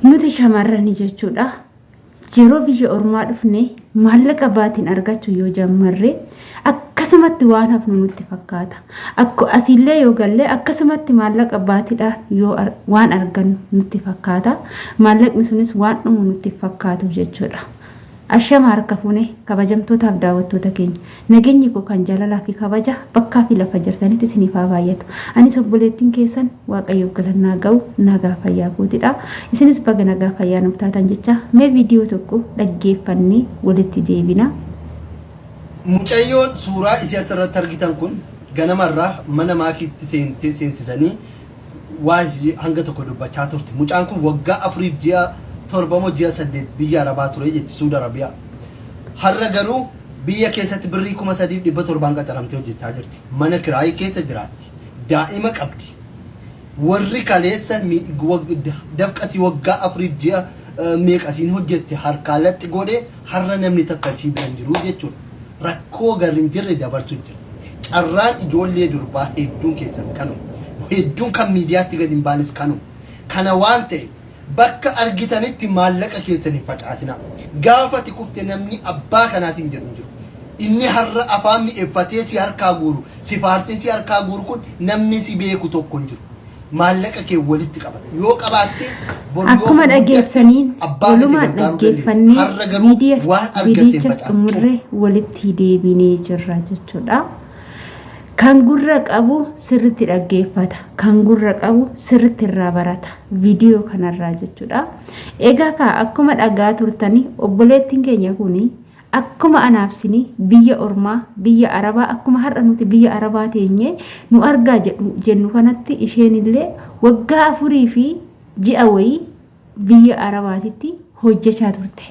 nuti shamarranii jechuudha. Yeroo biyya ormaa dhufne maallaqa baatiin argachuu yoo jammarre akkasumatti waan hafnu nutti fakkaata. Akko asillee yoo galle akkasumatti maallaqa baatiidhaan yoo waan argannu nutti fakkaata. Maallaqni sunis waan dhumu nutti fakkaatu jechuudha. Ashama harka fuune kabajamtootaaf daawwattoota keenya nageenyi koo kan jaalalaa fi kabaja bakkaa fi lafa jirtanitti isiniif haa baay'atu. Anis obboleettiin keessan Waaqayyoof galannaa ga'u nagaa fayyaa kootidha. Isinis baga nagaa fayyaa nuuf taatan jecha mee viidiyoo tokko dhaggeeffannee walitti deebina. Mucayyoon suuraa isii asirratti argitan kun ganamarraa mana maakiitti seensisanii waa hanga tokko dubbachaa turte. Mucaan kun waggaa 4 ji'a torbamo ji'a 8 biyya Arabaa ture jechuudha Suudi Arabiyaa. Har'a garuu biyya keessatti birrii 3,700 qacaramtee hojjechaa jirti. Mana kiraayii keessa jiraatti. Daa'ima qabdi. Warri kaleessa dafqasii waggaa 4 ji'a meeqasiin hojjette harkaan latti godhee har'a namni takka isii biran jiru jechuudha. Rakkoo garin jirre dabarsu jirti. Carraan ijoollee durbaa hedduun keessatti kanu. Hedduun kan miidiyaatti gadi hin baanes kanu. Kana waan ta'e bakka argitanitti maallaqa keessanii facaasina. Gaafati kufte namni abbaa kanaatiin jedhu jiru. Inni har'a afaan mi'eeffatee si harkaa guuru, si faarsee si harkaa guuru kun namni si beeku tokko hin jiru. Maallaqa kee walitti qaban. Yoo qabaatte akkuma dhageessaniin walumaan dhaggeeffannee viidiyoo xumurree walitti deebinee jirra jechuudha. Kan gurra qabu sirriitti dhaggeeffata, kan gurra qabu sirriitti irraa barata viidiyoo kanarraa jechuudha. Egaa akkuma dhagaa turtanii obboleettiin keenya kuni akkuma anaabsini biyya ormaa biyya Arabaa akkuma har'a nuti biyya Arabaa teenye nu argaa jennu kanatti isheenillee waggaa 4 fi ji'a wayii biyya Arabaatitti hojjechaa turte.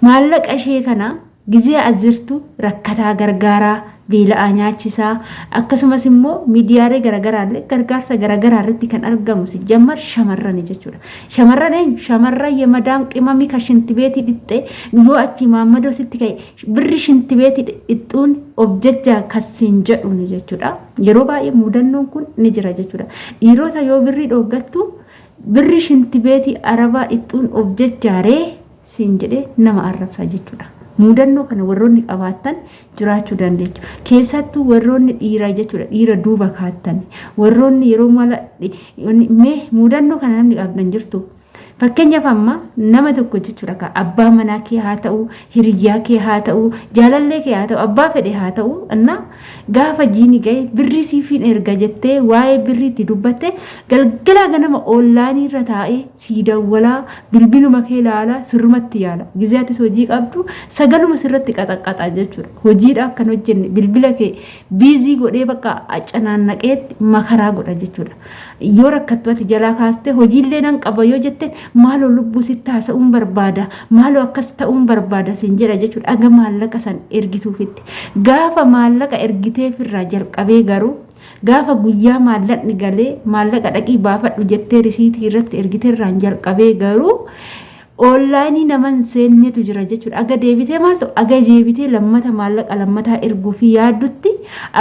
Maallaqa ishee kana gizee azirtu rakkataa gargaaraa beela'aa nyaachisaa akkasumas immoo miidiyaalee garaagaraallee gargaarsa garaagaraa irratti kan argamu si jammar shamarran jechuudha. Shamarran yemadaam qimamii ka shintibeetii dhixxe yoo achi maammadoo sitti ka'e birri shintibeetii dhixxuun objechaa kasiin jedhuun jechuudha. Yeroo baay'ee muudannoon kun ni jira jechuudha. Dhiirota yoo birri dhooggattu birri shintibeetii Arabaa dhixxuun objecharee siin jedhee nama arrabsa jechuudha. Muudannoo kana warroonni qabaatan jiraachuu dandeechu. Keessattuu warroonni dhiira jechuudha. Dhiira duuba kaattan warroonni yeroo mala muudannoo kana namni qabdan jirtu. Fakkeenyaaf amma nama tokko jechuudha ka abbaa manaa kee haa ta'u, hiriyyaa kee haa ta'u, jaalallee kee haa ta'u, abbaa fedhe haa ta'u, anna gaafa jiini ga'e birrii siifiin erga jettee waa'ee birriitti dubbatte galgala ganama oonlaayinii irra taa'ee sii dawwalaa bilbiluma kee ilaalaa sirrumatti yaala. Gizaatis hojii qabdu sagaluma sirratti qaxaqqaxaa jechuudha. Hojiidha akkan hojjenne bilbila kee biizii godhee bakka accanaannaqeetti makaraa godha jechuudha. Yoo rakkattu ati jalaa kaastee hojiillee nan qaba yoo jette maaloo lubbuu sitti haasa'uun barbaada maaloo akkas ta'uun barbaada siin jedha jechuudha. Aga maallaqa san ergituufitti gaafa maallaqa ergiteefirraa jalqabee garuu gaafa guyyaa maallaqni galee maallaqa dhaqii baafadhu jettee risiitii irratti ergiteerraan jalqabee garuu oonlaayinii naman seennetu jira jechuudha. Aga deebitee maaltu aga deebitee lammata maallaqa lammataa erguu fi yaaddutti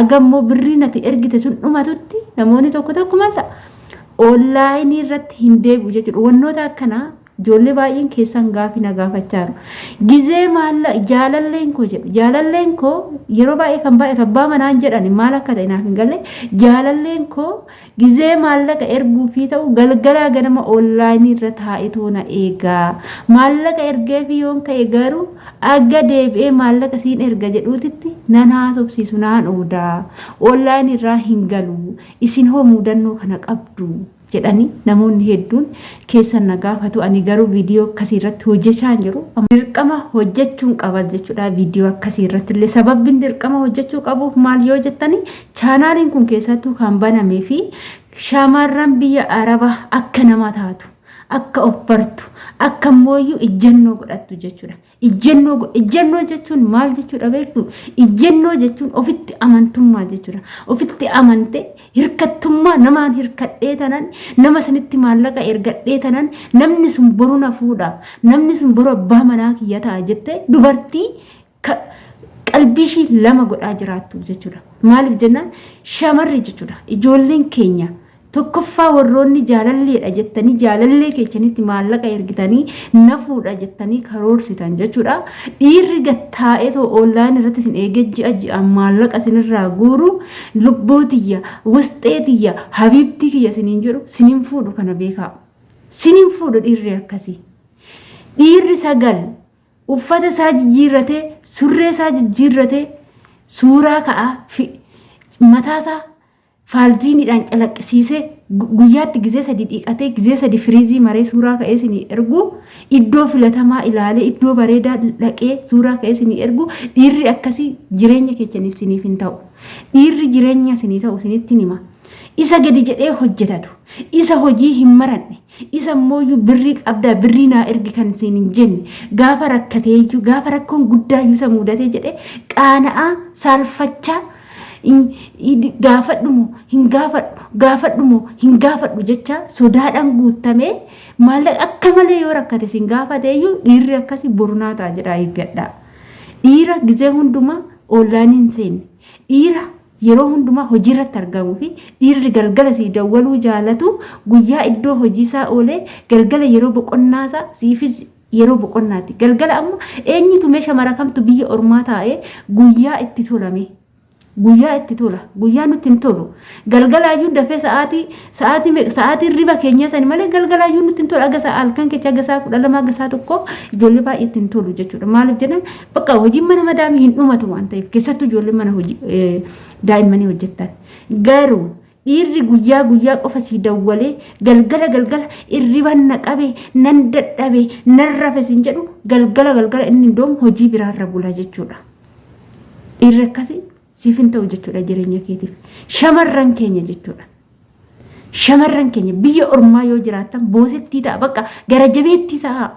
aga immoo birrii nati ergite sun dhumatutti namoonni tokko maalta oonlaayinii irratti hin deebi'u jechuudha. Wannoota akkanaa ijoollee baay'een keessan gaafii na gaafachaa jiru. Gizee maallaqa jaalalleen koo jedhu jaalalleen koo yeroo baay'ee kan baay'atu abbaa manaan jedhani maal akka ta'e naaf hin galle jaalalleen koo gizee maallaqa erguu fi ta'u galgalaa ganama oonlaayinii irra taa'etu na eegaa maallaqa ergee fi yoon ka'e garuu aga deebi'ee maallaqa siin erga jedhuutitti nan haasofsiisu naan oodaa oonlaayinii irraa hin galu isin hoo muudannoo kana qabdu jedhani namoonni hedduun keessan na gaafatu. Ani garuu viidiyoo akkasii irratti hojjechaa jiru. Dirqama hojjechuun qaba jechuudha. Viidiyoo akkasii irratti illee sababbiin dirqama hojjechuu qabuuf maal yoo jettani chaanaaliin kun keessattuu kan banamee fi shamarran biyya Arabaa akka nama taatu akka of bartu akka mooyyuu ijjennoo godhattu jechuudha. Ijjennoo jechuun maal jechuudha beektu? Ijjennoo jechuun ofitti amantummaa jechuudha. Ofitti amante hirkattummaa namaan hirkadhee tanan nama sanitti maallaqa ergadhee tanan namni sun boru na fuudha namni sun boru abbaa manaa kiyya ta'a jettee dubartii qalbii lama godhaa jiraattu jechuudha. Maaliif jennaan shamarri jechuudha. Ijoolleen keenya tokkoffaa warroonni jaalalleedha jettanii jaalallee keessanitti maallaqa ergitanii nafuudha jettanii karoorsitan jechuudha. Dhiirri gattaa'ee too online irratti isin eegee ji'a maallaqa isinirraa guuru lubbootiyya wasxeetiyya habiibtii kiyya isiniin jedhu sinin fuudhu kana beekaa. Sinin fuudhu dhiirri akkasii. Dhiirri sagal uffata isaa jijjiirratee surree isaa jijjiirratee suuraa ka'aa mataasaa faalziiniidhaan calaqqisiisee guyyaatti gizee sadi dhiqatee gizee sadi firiizii maree suuraa ka'ee isinii ergu iddoo filatamaa ilaalee iddoo bareedaa dhaqee suuraa ka'ee isinii ergu dhiirri akkasii jireenya keessaniif isiniif hin ta'u. Dhiirri jireenya isinii ta'u isinitti hima. Isa gadi jedhee hojjetatu. Isa hojii hin maranne. Isa mooyyuu birrii qabdaa birrii naa ergi kan isin hin jenne gaafa rakkateeyyuu gaafa rakkoon guddaayyuu isa mudatee jedhee qaana'aa saalfachaa gaafadhumo hin gaafadhu jecha sodaadhaan guutamee maallaqa akka malee yoo rakkate isin gaafateeyyuu dhiirri akkasii borunaa ta'a jedhaa eeggadhaa. Dhiira gizee hundumaa online hin seenne. Dhiira yeroo hundumaa hojii irratti argamuu fi dhiirri galgala sii dawwaluu jaalatu guyyaa iddoo hojii isaa oolee galgala yeroo boqonnaa isaa siifis yeroo boqonnaatti galgala amma eenyutu meeshaa mara kamtu biyya ormaa taa'ee guyyaa itti tolame. Guyyaa itti tola guyyaa nutti hin tolu galgalaayyuu dafee sa'aatii riba keenya sani malee galgalaayyuu nutti hin tolu aga sa'a halkan keessa aga sa'a 12 aga sa'a tokko ijoollee baay'ee ittiin tolu jechuudha. Maaliif jedhan bakka hojiin mana madaamii hin dhumatu waan ta'eef keessattuu ijoollee mana hojii daa'immanii hojjettan garuu dhiirri guyyaa qofa sii dawwalee galgala irriban na qabe nan dadhabe nan rafe sin jedhu galgala inni doom hojii biraarra bula jechuudha. Dhiirri akkasii siifin ta'u jechuudha jireenya keetiif. Shamarran keenya jechuudha. Shamarran keenya biyya ormaa yoo jiraattan boosettii ta'a bakka gara jabeettii ta'a.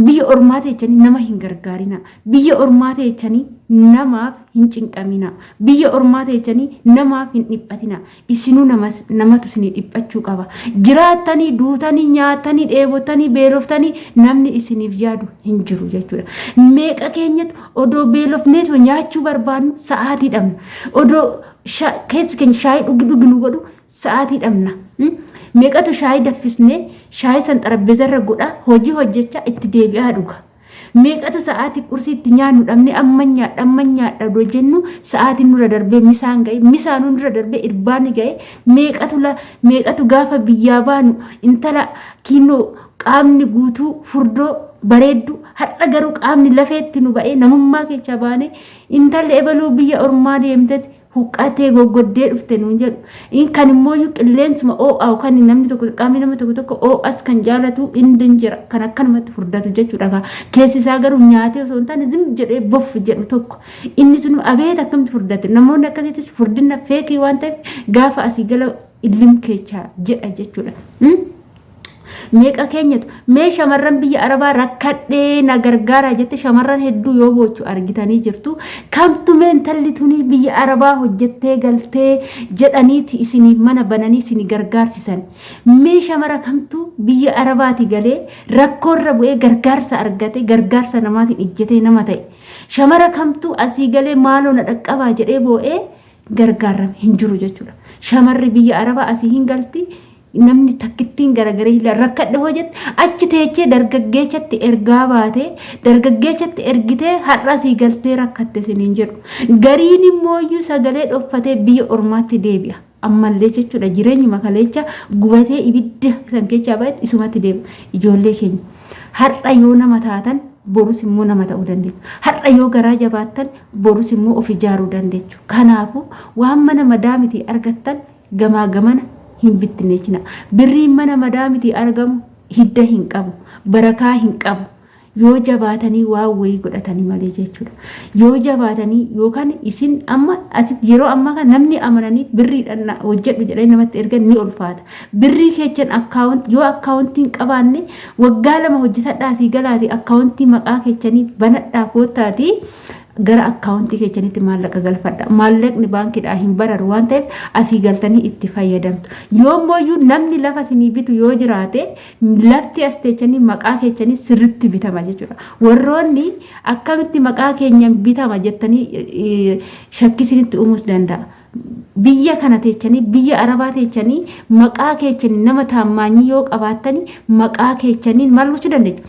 Biyya ormaa teechanii nama hin gargaarina. Biyya ormaa teechanii namaaf hin cinqamina. Biyya ormaa teechanii namaaf hin dhiphatina. Isinuu namatu isinii dhiphachuu qaba. Jiraattanii duutanii nyaatanii dheebotanii beeloftanii namni isiniif yaadu hin jiru jechuudha. Meeqa keenyatu odoo beelofneetoo nyaachuu barbaannu sa'aatii dhabna. Odoo keessi keenya shaayii dhugnu godhu sa'aatii dhabna. Meeqatu shaayii daffisnee shaayii san xarabbeezarra godha hojii hojjechaa itti deebi'aa dhuga. Meeqatu sa'aatii qursii itti nyaannu dhabne amma nyaadha doo jennu sa'aatiin nurra darbee misaan ga'e misaan nurra darbee irbaanni ga'e meeqatu gaafa biyyaa baanu intala kiinoo qaamni guutuu furdoo bareeddu hadha garuu qaamni lafeetti nu ba'ee namummaa keessa baane intalli ebaluu biyya ormaa deemtetti huqqatee goggoddee dhufte nuun jedhu. In kan immoo qilleensuma oo'aa kan namni tokko qaamni nama tokko oo'as kan jaalatu indin jira kan akkanumatti furdatu jechuudha. Keessi isaa garuu nyaatee osoo hin taane zim jedhee boff jedhu tokko inni sun abeet akkamti furdate namoonni akkasitti furdina feekii waan ta'eef gaafa asii gala illim keechaa jedha jechuudha. Meeqa keenyatu mee shamarran biyya arabaa rakkadhee na gargaara jette shamarran hedduu yoo bochu argitanii jirtu kamtu intalli tuni biyya arabaa hojjettee galtee jedhaniiti isinii mana bananii isinii gargaarsisan. Mee shamara kamtu biyya arabaati galee rakkoorra bu'ee gargaarsa argate gargaarsa namaatiin ijjetee nama ta'e. Shamara kamtu asii galee maaloo na dhaqqabaa jedhee boo'ee gargaarame hin jiru jechuudha. Shamarri biyya arabaa asii hin galti. Namni takkittiin garagaree rakkadhe hojjette achi teechee dargaggeechatti ergaa baatee dargaggeechatti ergitee har'a sii galtee rakkatte siniin jedhu. Gariin immooyyuu sagalee dhoffatee biyya ormaatti deebi'a. Ammallee jechuudha jireenyi makaleecha gubatee ibidda san keessaa baay'ee isumatti deebi'a. Ijoollee keenya har'a yoo nama taatan borus immoo nama ta'uu dandeessu. Har'a yoo garaa jabaattan borus immoo of ijaaruu dandeessu. Kanaafuu waan mana madaamiti argattan gamaa gamana hin bittineechina. Birriin mana madaamiti argamu hidda hin qabu, barakaa hin qabu. Yoo jabaatanii waa wayii godhatanii malee jechuudha. Yoo jabaatanii yookaan isin amma asitti yeroo ammaa kan namni amananii birriidhaan hojjedhu jedhanii namatti ergan ni ulfaata. Birrii keechan yoo akkaawuntiin qabaanne waggaa 2 hojjetadhaa asii galaati akkaawuntii maqaa keechanii banadhaa kootaati. Gara akkaawuntii keechanitti maallaqa galfadha. Maallaqni baankiidhaa hin bararu waan ta'eef asii galtanii itti fayyadamtu. Yoommoo namni lafa isinii bitu yoo jiraate lafti as teechanii maqaa keechanii sirriitti bitama jechuudha. Warroonni akkamitti maqaa keenyan bitama jettanii shakkisinitti uumuus danda'a. biyya kana teechanii biyya arabaa teechanii maqaa keechanii nama taammaanyii yoo qabaatanii maqaa keechanii maal gochuu dandeessu?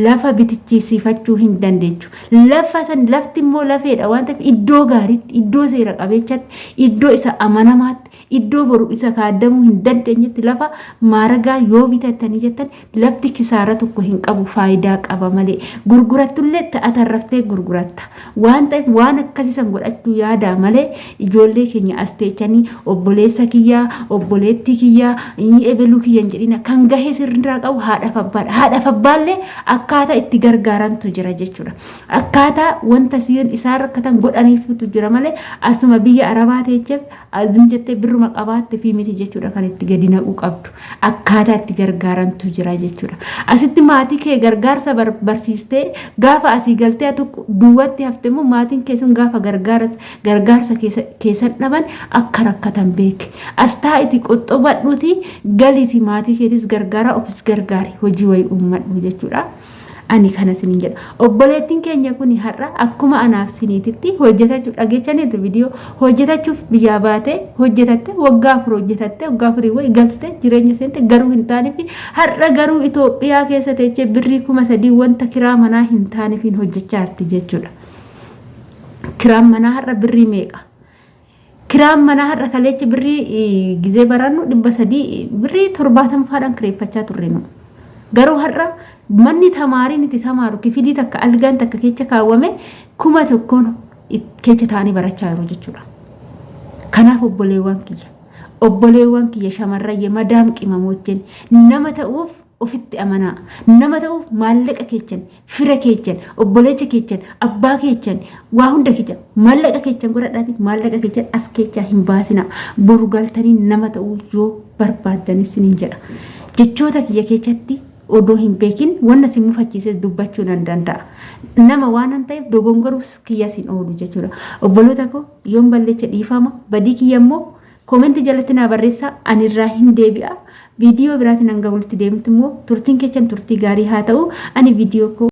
Lafa bitichiisifachuu hin dandeechu. Lafa san lafti immoo lafeedha waan ta'eef iddoo gaariitti, iddoo seera qabeechatti, iddoo isa amanamaatti, iddoo boru isa kaadamuu hin dandeenyetti lafa maaragaa yoo bitattanii jettan lafti kisaara tokko hin qabu faayidaa qaba malee. Gurgurattullee ta'atarraftee gurguratta. Waan ta'eef waan akkasiisan godhachuu yaada malee ijoollee keenya as teechanii obboleessa kiyyaa, obboleetti kiyyaa, ebeluu kiyyan jedhina kan gahee sirriirraa qabu haadhaaf abbaadha. Haadhaaf abbaallee akkaataa itti gargaarantu jira jechuudha. Akkaataa wanta siin isaan rakkatan godhaniifitu jira malee asuma biyya arabaa teecheef azim jettee birruma qabaatte fi miti jechuudha kan itti gadi naquu qabdu. Akkaataa itti gargaarantu jira jechuudha. Asitti maatii kee gargaarsa barsiistee gaafa asii galtee duwwatti hafte immoo maatiin keessan gaafa gargaarsa keessan dhaban akka rakkatan beeki. Astaa itti qoxxobadhuuti galiiti maatii keetis gargaara ofis gargaari hojii wayii uummadhu jechuudha. Ani kana sinin jedha. Obboleettiin keenya kun har'a akkuma anaaf siniititti hojjetachuu dhageechaniitu viidiyoo hojjetachuuf biyyaa baatee hojjetatte waggaa 4 hojjetatte waggaa 4 way galte jireenya seente garuu hin taaneef har'a garuu Itoophiyaa keessa teechee birrii 3,000 wanta kiraa manaa hin taaneef hojjechaa jirti jechuudha. Kiraan manaa har'a birrii meeqa? Kiraan manaa har'a kaleechi birrii gizee barannu 300 birrii 70 faadhaan kireeffachaa turre nu. Garuu har'a manni tamaariin itti tamaaru kifilii takka algaan takka keessa kaawwame 1,000 keessa taa'anii barachaa jiru jechuudha. Kanaaf obboleewwan kiyya shamarrayye madaam qimamoojjen nama ta'uuf ofitti amanaa, nama ta'uuf maallaqa keechan, fira keechan, obboleecha keechan, abbaa keechan, waa hunda keechan, maallaqa keechan godhadhaati, maallaqa keechan as keechaa hin baasina. Boru galtanii nama ta'uu yoo barbaaddanis ni jedha. Jechoota kiyya keessatti odoo hin beekin wanna si mufachiise dubbachuu nan danda'a. Nama waan an ta'eef dogongorus kiyya sin oolu jechuudha. Obboloota koo yoon balleecha dhiifama badii kiyya immoo koomenti jalatti naa barreessaa anirraa hin deebi'a. Viidiyoo biraatiin hanga walitti deemtu immoo turtiin keechan turtii gaarii haa ta'u ani viidiyoo koo